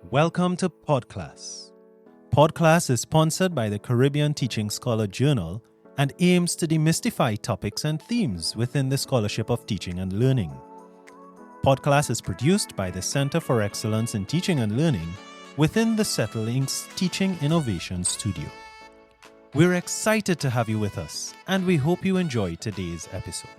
Welcome to Podclass. Podclass is sponsored by the Caribbean Teaching Scholar Journal and aims to demystify topics and themes within the scholarship of teaching and learning. Podclass is produced by the Center for Excellence in Teaching and Learning within the Settle Inc.'s Teaching Innovation Studio. We're excited to have you with us, and we hope you enjoy today's episode.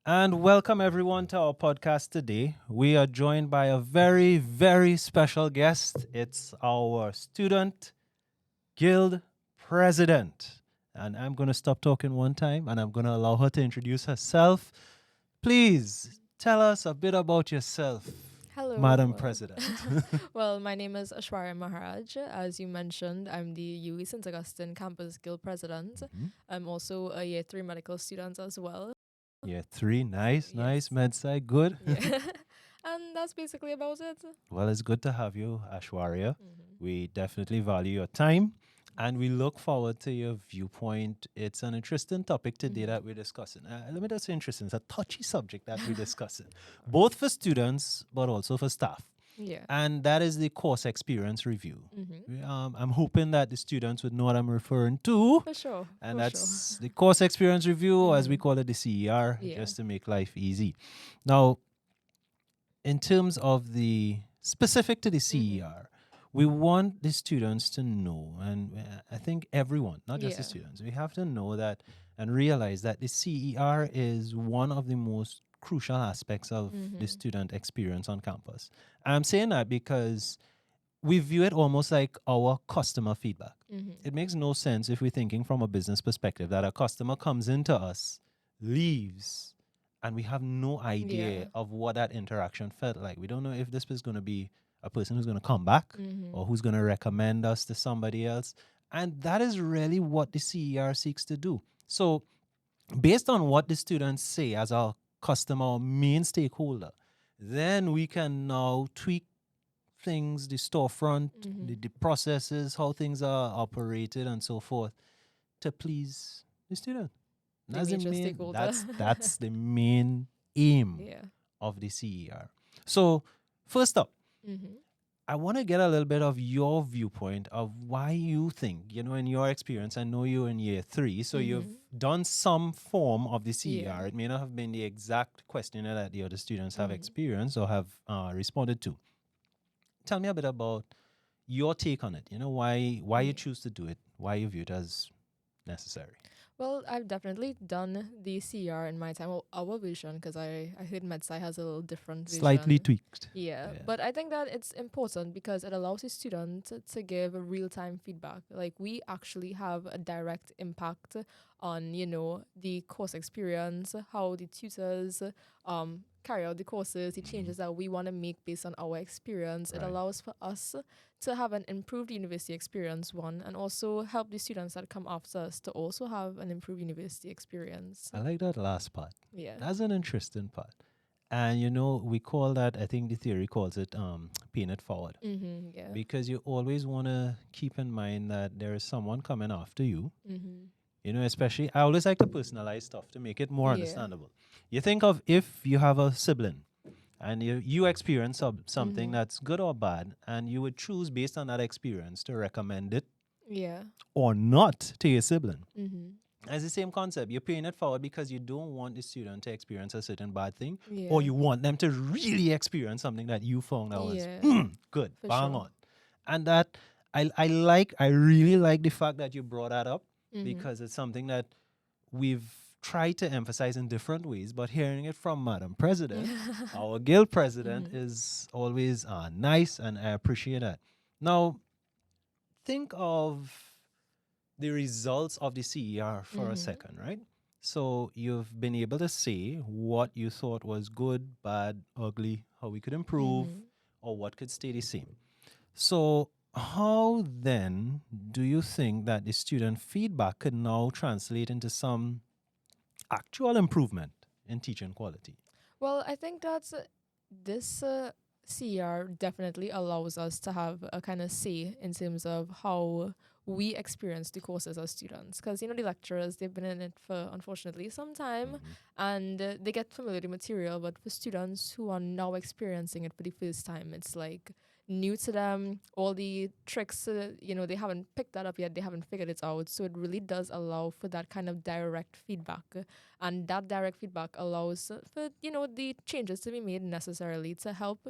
And welcome everyone to our podcast today. We are joined by a very, very special guest. It's our student guild president. And I'm going to stop talking one time and I'm going to allow her to introduce herself. Please tell us a bit about yourself, Hello. Madam President. Well, my name is Ashwarya Maharaj. As you mentioned, I'm the UWI St. Augustine Campus Guild President. I'm also a Year 3 medical student as well. Year 3, nice, Yes. MedSci, good. Yeah. And that's basically about it. Well, it's good to have you, Ashwarya. We definitely value your time and we look forward to your viewpoint. It's an interesting topic today that we're discussing. Let me just say interesting. It's a touchy subject that we're discussing, both for students but also for staff. Yeah. And that is the course experience review. I'm hoping that the students would know what I'm referring to. For sure. And for that's the course experience review, or as we call it, the CER, Yeah. just to make life easy. Now, in terms of the specific to the CER, we want the students to know, and I think everyone, not just the Yeah. students, we have to know that and realize that the CER is one of the most crucial aspects of the student experience on campus. I'm saying that because we view it almost like our customer feedback. It makes no sense if we're thinking from a business perspective that a customer comes into us, leaves, and we have no idea Yeah. of what that interaction felt like. We don't know if this is going to be a person who's going to come back or who's going to recommend us to somebody else. And that is really what the CER seeks to do. So based on what the students say as our customer or main stakeholder, then we can now tweak things, the storefront, the processes, how things are operated and so forth to please the student. The That's the major main, stakeholder. that's the main aim Yeah. of the CER. So first up, I want to get a little bit of your viewpoint of why you think, in your experience, I know you're in year 3, so you've done some form of the CER. Yeah. It may not have been the exact questionnaire that the other students have experienced or have responded to. Tell me a bit about your take on it. Why you choose to do it, why you view it as necessary. Well, I've definitely done the CR in my time. Well, our vision, because I heard MedSci has a little different vision. Slightly tweaked. Yeah, but I think that it's important because it allows the student to give a real-time feedback. Like, we actually have a direct impact on, the course experience, how the tutors carry out the courses, the changes that we want to make based on our experience. It Right. allows for us to have an improved university experience, one, and also help the students that come after us to also have an improved university experience. I like that last part. Yeah. That's an interesting part. And we call that, I think the theory calls it paying it forward. Yeah. Because you always want to keep in mind that there is someone coming after you. Especially, I always like to personalize stuff to make it more Yeah. understandable. You think of if you have a sibling and you experience something that's good or bad, and you would choose based on that experience to recommend it Yeah. or not to your sibling. It's the same concept. You're paying it forward because you don't want the student to experience a certain bad thing, Yeah. or you want them to really experience something that you found that was good, For bang sure. on. And that I really like the fact that you brought that up because it's something that we've tried to emphasize in different ways, but hearing it from Madam President, our guild president, is always nice, and I appreciate that. Now, think of the results of the CER for a second, right? So you've been able to say what you thought was good, bad, ugly, how we could improve, or what could stay the same. So how then do you think that the student feedback could now translate into some actual improvement in teaching quality? Well, I think that this CR definitely allows us to have a kind of say in terms of how we experience the courses as students. Because, the lecturers, they've been in it for, unfortunately, some time, Mm-hmm. and they get familiar with the material. But for students who are now experiencing it for the first time, it's like new to them. All the tricks, they haven't picked that up yet. They haven't figured it out. So it really does allow for that kind of direct feedback. And that direct feedback allows for, the changes to be made necessarily to help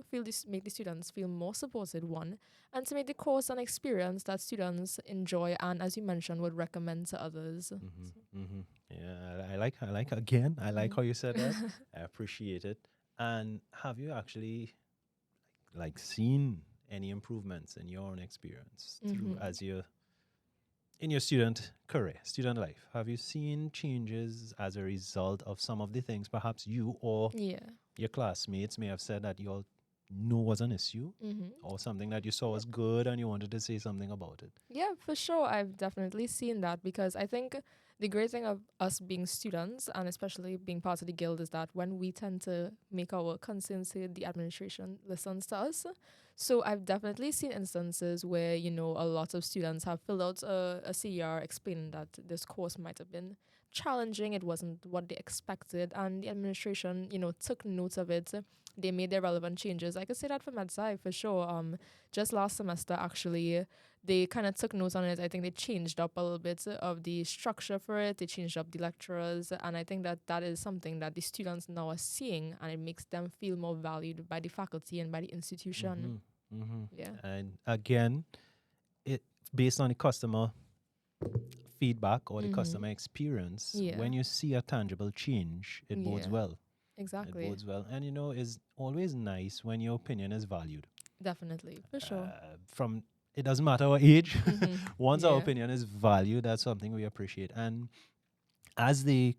make the students feel more supported, one, and to make the course an experience that students enjoy and, as you mentioned, would recommend to others. Mm-hmm. Mm-hmm. Yeah, I like Mhm. how you said that. I appreciate it. And have you actually like seen any improvements in your own experience through Mhm. as you in your student career, student life? Have you seen changes as a result of some of the things perhaps you or Yeah. your classmates may have said that you all know was an issue Mhm. or something that you saw was good and you wanted to say something about it? Yeah, for sure. I've definitely seen that because I think the great thing of us being students and especially being part of the guild is that when we tend to make our concerns heard, the administration listens to us. So I've definitely seen instances where, a lot of students have filled out a CER explaining that this course might have been challenging. It wasn't what they expected. And the administration, took note of it. They made their relevant changes. I could say that for MedSci for sure. Just last semester, actually, they kind of took notes on it. I think they changed up a little bit of the structure for it. They changed up the lecturers. And I think that that is something that the students now are seeing, and it makes them feel more valued by the faculty and by the institution. Mm-hmm. Mm-hmm. Yeah. And again, it based on the customer feedback or the Mm-hmm. customer experience, Yeah. when you see a tangible change, it bodes Yeah. well. It Exactly. bodes well. And it's always nice when your opinion is valued. Definitely. For sure. From it doesn't matter our age. Mm-hmm. Once our Yeah. opinion is valued, that's something we appreciate. And as the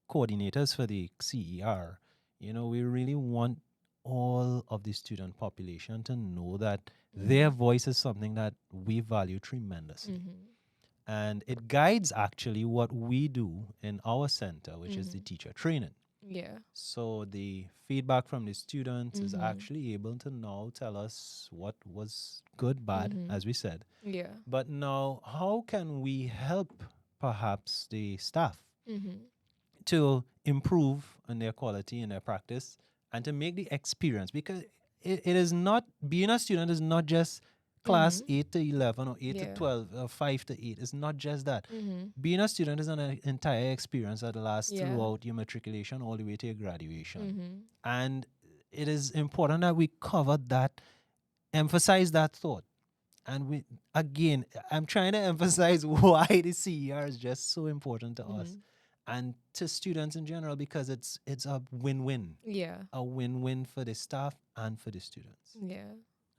coordinators for the CER, we really want all of the student population to know that their Mm-hmm. voice is something that we value tremendously. Mm-hmm. And it guides actually what we do in our center, which is the Mm-hmm. teacher training. Yeah. So the feedback from the students is Mm-hmm. actually able to now tell us what was good, bad, Mm-hmm. as we said. Yeah. But now, how can we help perhaps the staff Mm-hmm. to improve on their quality and their practice and to make the experience? Because it is not, being a student is not just class Mm-hmm. 8 to 11 or 8 to Yeah. 12 or 5 to 8. It's not just that. Mm-hmm. Being a student is an entire experience that lasts Yeah. throughout your matriculation all the way to your graduation. Mm-hmm. And it is important that we cover that, emphasize that thought. And again, I'm trying to emphasize why the CER is just so important to us Mm-hmm. and to students in general, because it's a win-win, Yeah. a win-win for the staff and for the students. Yeah.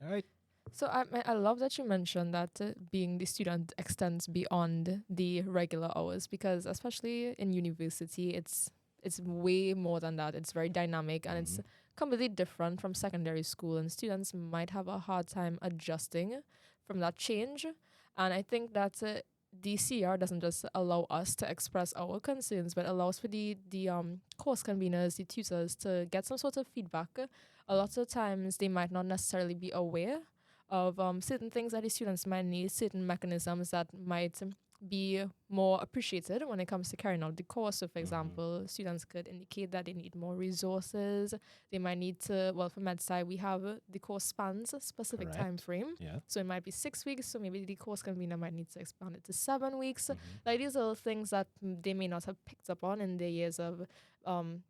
All right. So I love that you mentioned that being the student extends beyond the regular hours because especially in university it's way more than that. It's very dynamic and it's Mhm. completely different from secondary school, and students might have a hard time adjusting from that change. And I think that the CR doesn't just allow us to express our concerns, but allows for the course conveners, the tutors, to get some sort of feedback. A lot of times they might not necessarily be aware of certain things that the students might need, certain mechanisms that might be more appreciated when it comes to carrying out the course. So, for Mhm. example, students could indicate that they need more resources. They might need to, well, for MedSci, we have the course spans a specific time Correct. frame. Yeah. So it might be 6 weeks. So maybe the course convener might need to expand it to 7 weeks. Mhm. Like these are things that they may not have picked up on in their years of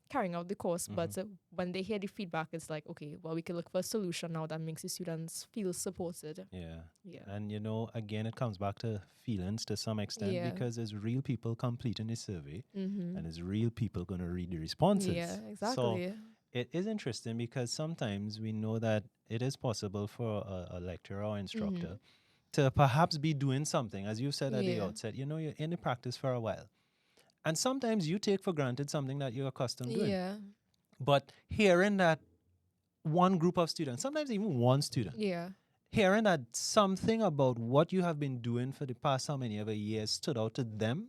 carrying out the course. But when they hear the feedback, it's like, okay, well, we can look for a solution now that makes the students feel supported. Yeah. Yeah. And again, it comes back to feelings to some extent Yeah. because there's real people completing the survey Mm-hmm. and there's real people going to read the responses. Yeah, So exactly. it is interesting because sometimes we know that it is possible for a lecturer or instructor to perhaps be doing something, as you said at the Yeah. outset, you're in the practice for a while. And sometimes you take for granted something that you're accustomed doing. Yeah. But hearing that one group of students, sometimes even one student, Yeah. hearing that something about what you have been doing for the past how many ever years stood out to them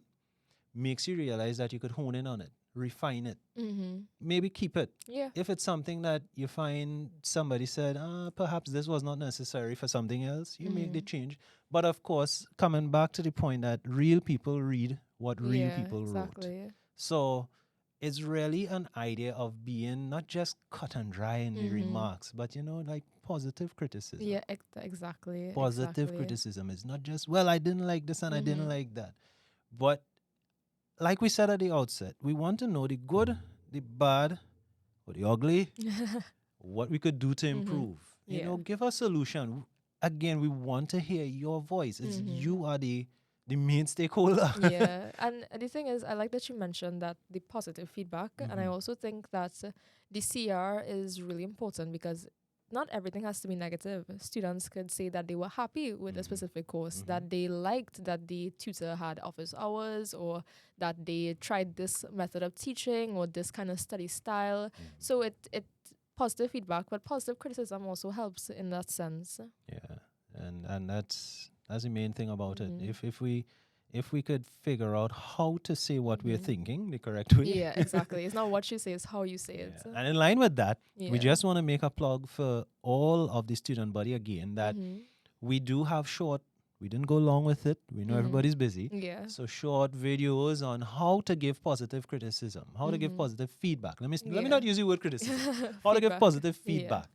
makes you realize that you could hone in on it, refine it, Mm-hmm. maybe keep it. Yeah. If it's something that you find somebody said, perhaps this was not necessary for something else, you make the Mm-hmm. change. But of course, coming back to the point that real people read what real Yeah, people wrote. exactly. So it's really an idea of being not just cut and dry in the Mm-hmm. remarks, but like positive criticism. Yeah, exactly, Positive exactly. criticism is not just, well, I didn't like this and I didn't Mm-hmm. like that. But like we said at the outset, we want to know the good, the bad, or the ugly, what we could do to Mm-hmm. improve. Yeah. Give a solution. Again, we want to hear your voice. It's Mm-hmm. you are the main stakeholder. Yeah, and the thing is, I like that you mentioned that the positive feedback, and I Mhm. also think that the CR is really important because not everything has to be negative. Students could say that they were happy with a Mhm. specific course, Mhm. that they liked that the tutor had office hours, or that they tried this method of teaching or this kind of study style. Mhm. So it positive feedback, but positive criticism also helps in that sense. Yeah, and that's the main thing about it. Mm-hmm. If we could figure out how to say what we're Mm-hmm. thinking the correct way. Yeah, exactly. It's not what you say, it's how you say it. Yeah. And in line with that, we Yeah. just want to make a plug for all of the student body again that Mm-hmm. we do have short, we didn't go long with it. We know Mm-hmm. everybody's busy. Yeah. So short videos on how to give positive criticism, how to give Mm-hmm. positive feedback. Let me Yeah. not use the word criticism. How to give Feedback. positive Yeah. feedback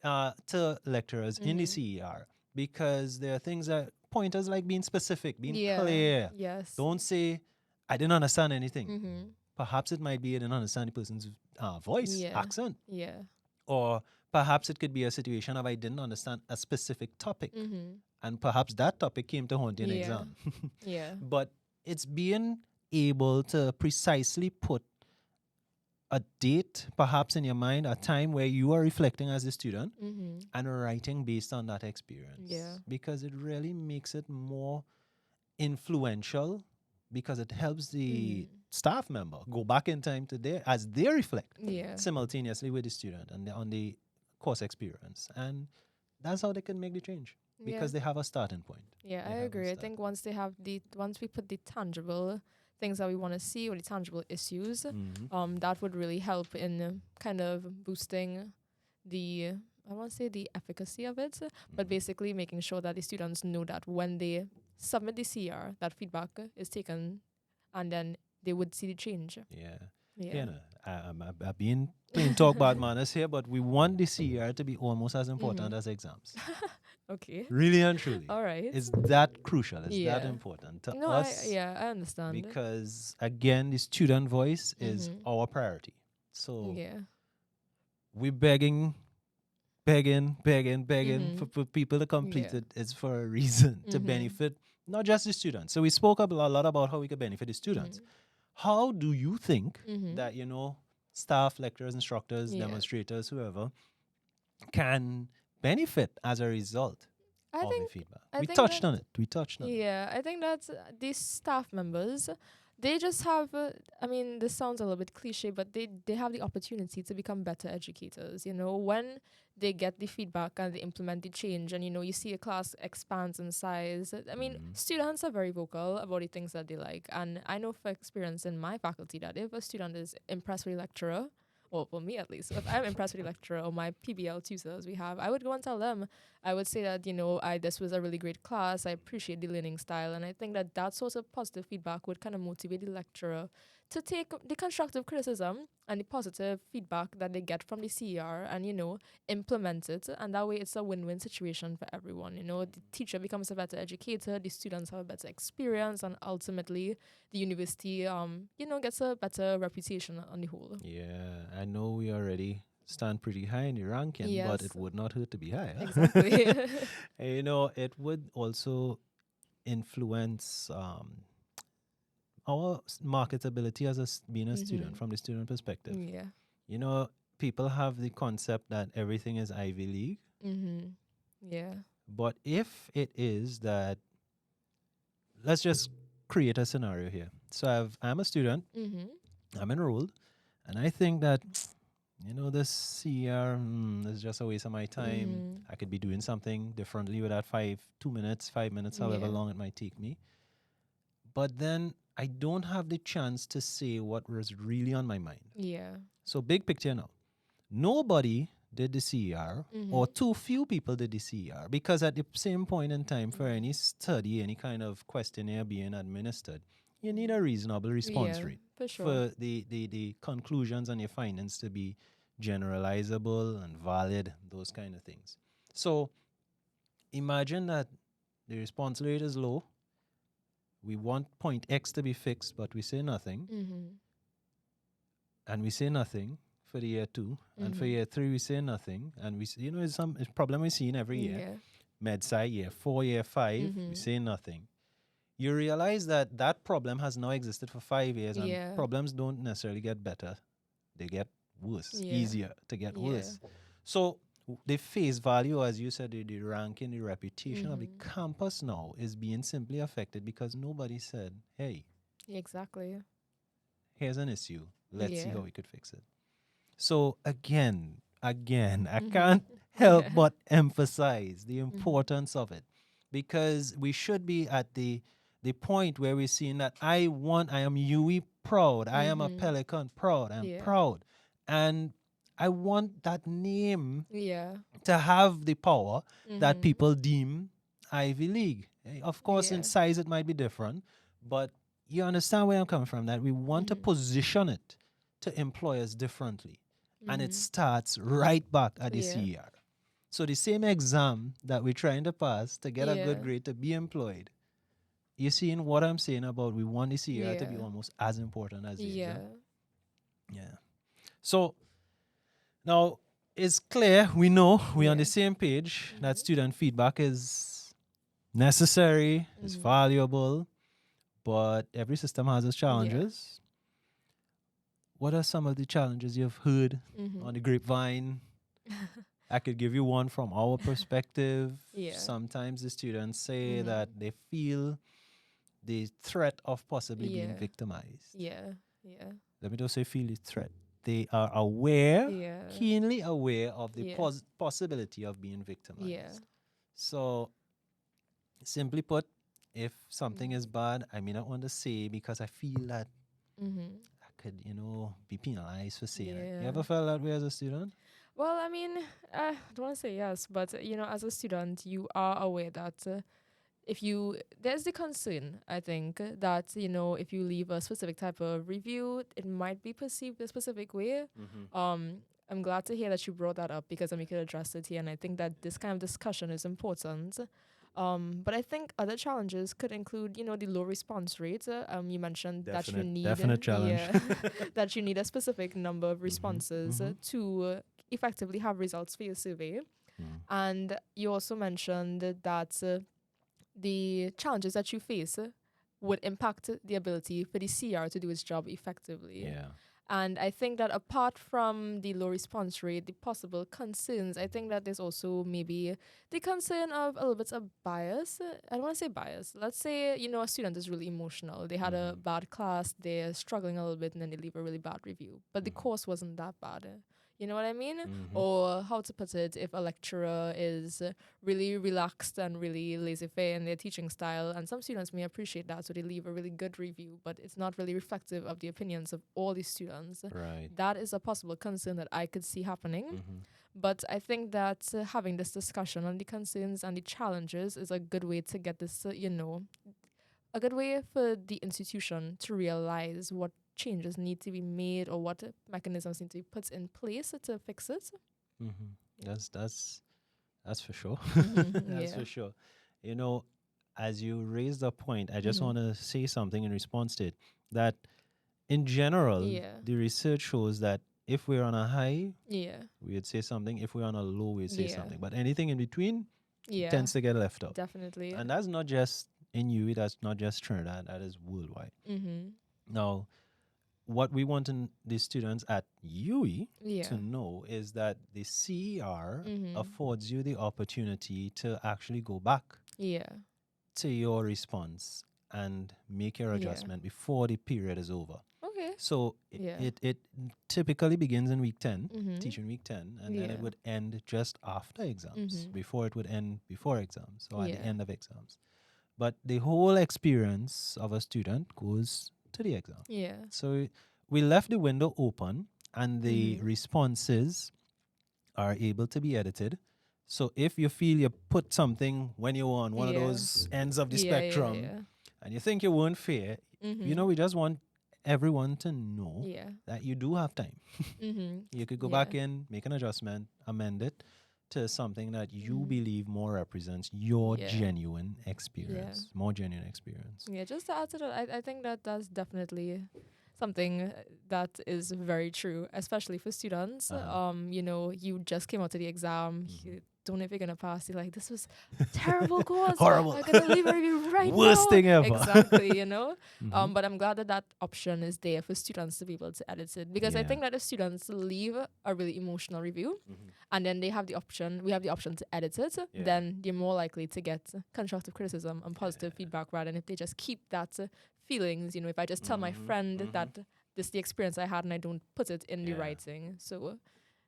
to lecturers in the Mm-hmm. CER, because there are things that pointers like being specific, being Yeah. clear. Yes. Don't say, I didn't understand anything. Mm-hmm. Perhaps it might be I didn't understand the person's voice, Yeah. accent, Yeah. or perhaps it could be a situation of I didn't understand a specific topic, Mm-hmm. and perhaps that topic came to haunt you in Yeah. exam. Yeah. But it's being able to precisely put a date, perhaps in your mind, a time where you are reflecting as a student Mm-hmm. and writing based on that experience, Yeah. because it really makes it more influential, because it helps the Mm-hmm. staff member go back in time to their as they reflect Yeah. simultaneously with the student and on the course experience, and that's how they can make the change, Yeah. because they have a starting point. Yeah, They I have a agree. I starting think once we put the tangible things that we want to see or the tangible issues, point. that would really help in kind of boosting the I won't say the efficacy of it, but basically making sure that the students know that when they submit the CR, that feedback is taken, and then they would see the change. Yeah. Yeah. You know, I've been plain talk about manners here, but we want the CR to be almost as important Mm-hmm. as exams. Okay. Really and truly. All right. It's that crucial. It's that Yeah. important to No, us, I understand. because, again, the student voice is Mm-hmm. our priority. So Yeah. we're begging Mm-hmm. for people to complete Yeah. it. It's for a reason, to Mm-hmm. benefit not just the students. So we spoke a lot about how we could benefit the students. Mm-hmm. How do you think Mm-hmm. that, staff, lecturers, instructors, Yeah. demonstrators, whoever, can benefit as a result I of the think feedback? I We think touched that on it. We touched on it. yeah, I think that these staff members, they just have. I mean, this sounds a little bit cliche, but they have the opportunity to become better educators. You know, when they get the feedback and they implement the change, and you see a class expands in size. I mean, Mhm. students are very vocal about the things that they like, and I know for experience in my faculty that if a student is impressed with a lecturer. Or for me at least, if I'm impressed with the lecturer or my PBL tutors we have, I would go and tell them. I would say that I this was a really great class. I appreciate the learning style, and I think that that sort of positive feedback would kind of motivate the lecturer to take the constructive criticism and the positive feedback that they get from the CER and implement it, and that way it's a win-win situation for everyone. The teacher becomes a better educator, the students have a better experience, and ultimately the university gets a better reputation on the whole. Yeah, I know we already stand pretty high in the ranking, but Yes, it would not hurt to be higher. exactly. And, it would also influence our marketability as being a student, Mhm. from the student perspective. Yeah. You know, people have the concept that everything is Ivy League, Mhm. Yeah. but if it is that, let's just create a scenario here. So I'm a student, Mhm. I'm enrolled, and I think that, this CR, is just a waste of my time. Mhm. I could be doing something differently with that 2 minutes, 5 minutes, however Yeah. long it might take me. But then I don't have the chance to say what was really on my mind. Yeah. So big picture now. Nobody did the CER, or too few people did the CER, because at the same point in time, for any study, any kind of questionnaire being administered, you need a reasonable response Yeah, rate for sure. for the conclusions and your findings to be generalizable and valid, those kind of things. So imagine that the response rate is low. We want point X to be fixed, but we say nothing. And we say nothing for the year two. And for year three, we say nothing. And we say, it's a problem we've seen every year. Yeah. Med-Sci, year 4, year 5, we say nothing. You realize that that problem has now existed for 5 years, and Yeah. problems don't necessarily get better. They get worse, Yeah. easier to get Yeah. worse. So the face value, as you said, the ranking, the reputation of the campus now is being simply affected because nobody said, hey, Exactly. here's an issue. Let's see Yeah. how we could fix it. So again, I can't help Yeah. but emphasize the importance of it, because we should be at the point where we're seeing that I am UWI proud, I am a Pelican proud, I'm Yeah. proud, and I want that name Yeah. to have the power that people deem Ivy League. Of course, in Yeah. size it might be different, but you understand where I'm coming from, that we want to position it to employers differently. And it starts right back at the Yeah. CER. So the same exam that we're trying to pass to get a good Yeah. grade to be employed, you're seeing what I'm saying about we want the CER to be Yeah. almost as important as the Yeah. exam. Yeah. So now it's clear, we know, we're on the Yeah. same page that student feedback is necessary, is valuable, but every system has its Yeah. challenges. What are some of the challenges you've heard on the grapevine? I could give you one from our perspective. Yeah. Sometimes the students say that they feel the threat of possibly being Yeah. victimized. Yeah. Yeah. Let me just say feel the threat. They are aware, Yeah. keenly aware of the Yeah. possibility of being Yeah. victimized. So, simply put, if something is bad, I may not want to say because I feel that I could, be penalized for saying it. You Yeah. ever felt that way as a student? Well, I mean, I don't want to say yes, but as a student, you are aware that if you there's the concern, I think, that if you leave a specific type of review, it might be perceived a specific way. I'm glad to hear that you brought that up, because then we could address it here, and I think that this kind of discussion is important. But I think other challenges could include, the low response rate. You mentioned that you need, definite challenge. yeah, that you need a specific number of responses to effectively have results for your survey. And you also mentioned that the challenges that you face would impact the ability for the CR to do its job effectively. Yeah. And I think that apart from the low response rate, the possible concerns, I think that there's also maybe the concern of a little bit of bias. I don't want to say bias. Let's say, a student is really emotional. They had a bad class, they're struggling a little bit, and then they leave a really bad review. But the course wasn't that bad. You know what I mean? Or how to put it, if a lecturer is really relaxed and really laissez-faire in their teaching style, and some students may appreciate that, so they leave a really good review, but it's not really reflective of the opinions of all the students. Right. That is a possible concern that I could see happening. But I think that having this discussion on the concerns and the challenges is a good way to get this, a good way for the institution to realize what changes need to be made or what mechanisms need to be put in place to fix it. That's for sure. That's Yeah. for sure. As you raised a point, I just want to say something in response to it. That in general, Yeah. the research shows that if we're on a high, Yeah. we would say something. If we're on a low, we'd say Yeah. something. But anything in between Yeah. tends to get left out. Definitely. And that's not just in UWI, that's not just Trinidad, that is worldwide. Now, what we want the students at UWI Yeah. to know is that the CER affords you the opportunity to actually go back Yeah. to your response and make your Yeah. adjustment before the period is over. Okay. So Yeah. it typically begins in week 10, teaching week 10, and then Yeah. it would end just after exams, before it would end before exams or at the Yeah. end of exams. but the whole experience of a student goes to the exam. Yeah. So we left the window open, and the responses are able to be edited. So if you feel you put something when you're on one of Yeah. those ends of the Yeah. Yeah. spectrum Yeah. and you think you weren't fair, we just want everyone to know Yeah. that you do have time. You could go Yeah. back in, make an adjustment, amend it to something that you believe more represents your Yeah. genuine experience, more genuine experience. Yeah, just to add to that, I think that that's definitely something that is very true, especially for students. You know, you just came out to the exam, you don't know if you're gonna pass. You're like, this was terrible course. Horrible. I'm gonna leave a review right Worst now. thing ever. Exactly, you know. But I'm glad that that option is there for students to be able to edit it, because I Yeah. think that if students leave a really emotional review and then they have the option, we have the option to edit it, then you're more likely to get constructive criticism and positive feedback rather than if they just keep that feelings. You know, if I just tell my friend that this is the experience I had and I don't put it in the writing. So,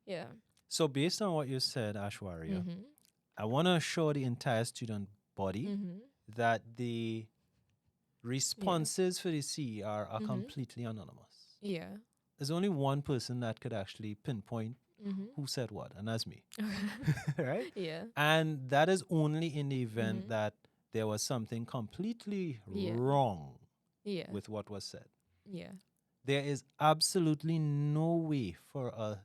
yeah. So based on what you said, Ashwarya, I want to assure the entire student body that the responses for the CER are completely anonymous. Yeah. There's only one person that could actually pinpoint who said what, and that's me. Right? Yeah. And that is only in the event that there was something completely wrong with what was said. Yeah. There is absolutely no way for a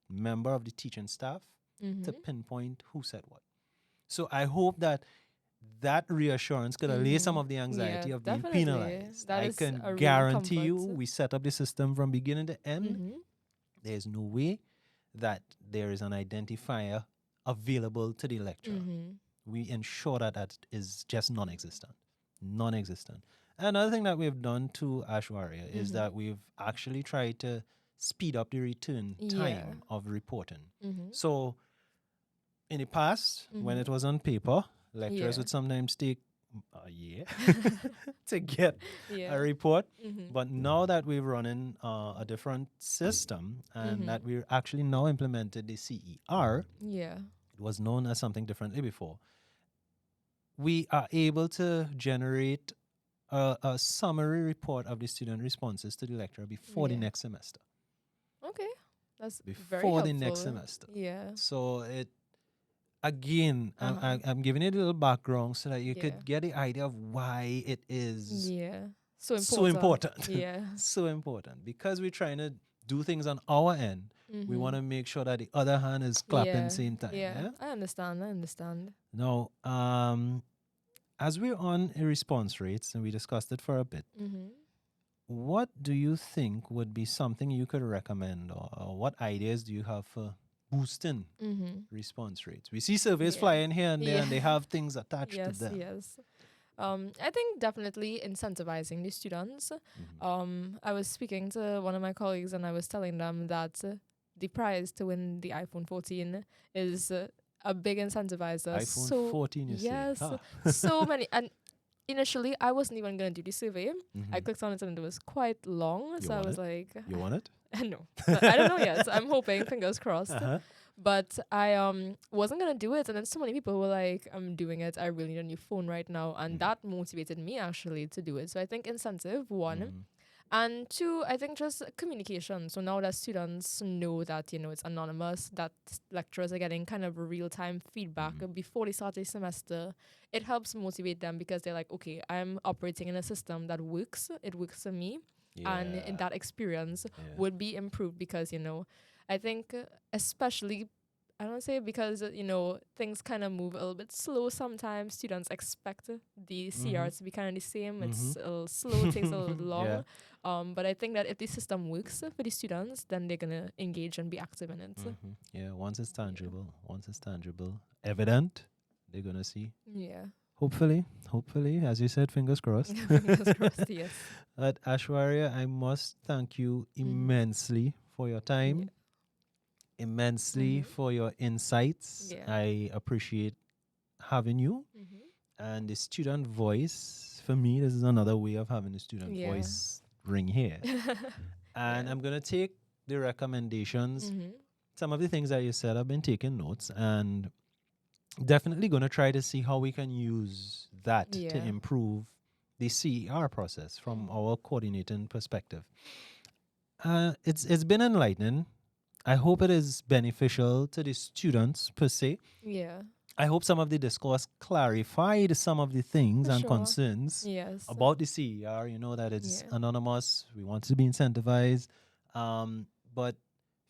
member of the teaching staff to pinpoint who said what. So I hope that reassurance could allay some of the anxiety of being definitely. penalized. That I is can a real guarantee you, comfort. we set up the system from beginning to end. There's no way that there is an identifier available to the lecturer. We ensure that that is just non-existent. Non-existent. Another thing that we've done to Ashwarya is that we've actually tried to speed up the return time of reporting. So in the past, when it was on paper, lecturers would sometimes take a year to get a report. But now that we're running a different system and that we're actually now implemented the CER, it was known as something differently before, we are able to generate a summary report of the student responses to the lecturer before the next semester. Okay. That's very Before the helpful. next semester. Yeah. So it, again, I'm giving it a little background so that you could get the idea of why it is so important. so important. Yeah. So important. Because we're trying to do things on our end, we want to make sure that the other hand is clapping same time. Yeah. I understand. Now, as we're on a response rates, and we discussed it for a bit, what do you think would be something you could recommend, or what ideas do you have for boosting response rates? We see surveys flying here and there, and they have things attached to them. Yes. I think definitely incentivizing the students. I was speaking to one of my colleagues and I was telling them that the prize to win the iPhone 14 is a big incentivizer. iPhone 14, you yes, say? so many. And initially, I wasn't even going to do the survey. I clicked on it and it was quite long. You so I want was it? like... You want it? No. But I don't know yet. I'm hoping, fingers crossed. But I wasn't gonna do it, and then so many people were like, "I'm doing it. I really need a new phone right now," and that motivated me actually to do it. So I think incentive, one, and two, I think just communication. So now that students know that it's anonymous, that lecturers are getting kind of real time feedback before they start the semester, it helps motivate them because they're like, "Okay, I'm operating in a system that works. It works for me." And in that experience would be improved because, I think especially, I don't say because, things kind of move a little bit slow sometimes. Students expect the CR to be kind of the same. It's a little slow, takes a little long. But I think that if the system works for the students, then they're going to engage and be active in it. Yeah, once it's tangible, evident, they're going to see. Yeah. Hopefully, as you said, fingers crossed. Fingers crossed, yes. But Ashwarya, I must thank you immensely for your time, immensely for your insights. I appreciate having you. And the student voice, for me, this is another way of having the student voice ring here. And I'm going to take the recommendations. Some of the things that you said, I've been taking notes, and definitely going to try to see how we can use that to Yeah. improve the CER process from Mhm. our coordinating perspective. It's been enlightening. I hope it is beneficial to the students per se. Yeah. I hope some of the discourse clarified some of the things For and sure. concerns Yes. about the CER. You know that it's Yeah. anonymous. We want to be incentivized, but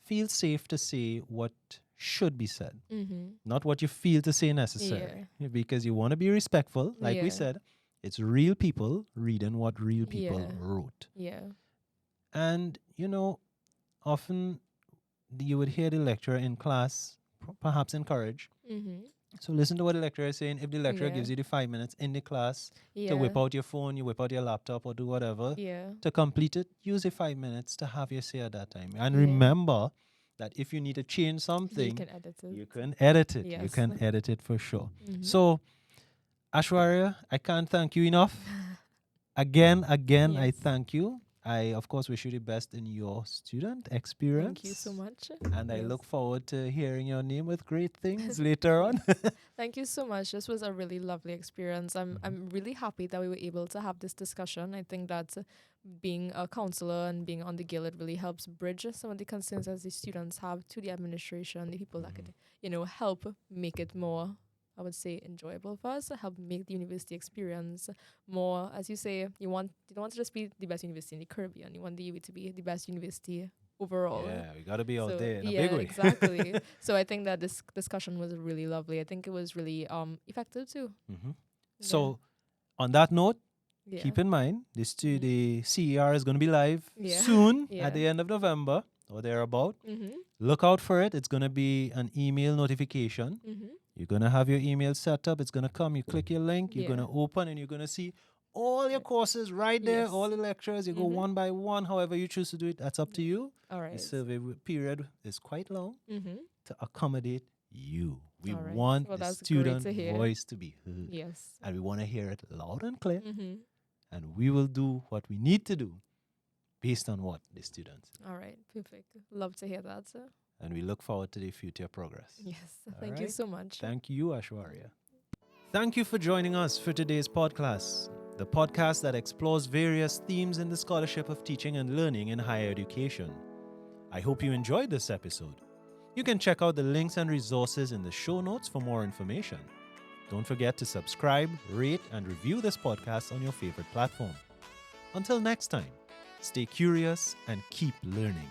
feel safe to say what should be said, Mhm. not what you feel to say Yeah. necessarily, because you want to be respectful. Like we Yeah. said, it's real people reading what real people Yeah. wrote, Yeah. and often you would hear the lecturer in class perhaps encourage. Mhm. So listen to what the lecturer is saying. If the lecturer Yeah. gives you the 5 minutes in the class to Yeah. whip out your phone, you whip out your laptop or do whatever Yeah. to complete it, use the 5 minutes to have your say at that time. And Yeah. remember that if you need to change You something, can edit it. you can edit it. You Yes. can edit it for sure. Mhm. So, Ashwarya, I can't thank you enough. Again, I Yes. thank you. I, of course, wish you the best in your student Thank you so experience. much. And I Yes. look forward to hearing your name with great things later Yes. on. Thank you so much. This was a really lovely experience. Mhm. I'm really happy that we were able to have this discussion. I think that being a counselor and being on the guild, it really helps bridge some of the concerns that the students have to the administration, the people that Mhm. could, help make it more, I would say, enjoyable for us, help make the university experience more, as you say, you don't want to just be the best university in the Caribbean. You want the UWI to be the best university overall. Yeah, we got to be out So there in a big yeah, way. exactly. So I think that this discussion was really lovely. I think it was really effective too. Mhm. Yeah. So, on that note, Yeah. keep in mind Mhm. the CER is going to be live Yeah. soon at Yeah. the end of November or thereabout. Mhm. Look out for it. It's going to be an email notification. Mhm. You're going to have your email set up. It's going to come. You click your link. You're going Yeah. to open and you're going to see all your courses right there, all Yes. the lectures. You go Mhm. one by one, however you choose to do it. That's up to Yeah. you. All The right. survey period is quite long Mhm. to accommodate you. We All right. want Well, the that's great student to hear. voice to be heard, Yes. and we want to hear it loud and clear. Mhm. And we will do what we need to do based on what the students say. All right. Perfect. Love to hear that, sir. And we look forward to the future progress. Yes. All Thank you right. so much. Thank you, Ashwarya. Thank you for joining us for today's podcast, the podcast that explores various themes in the scholarship of teaching and learning in higher education. I hope you enjoyed this episode. You can check out the links and resources in the show notes for more information. Don't forget to subscribe, rate, and review this podcast on your favorite platform. Until next time, stay curious and keep learning.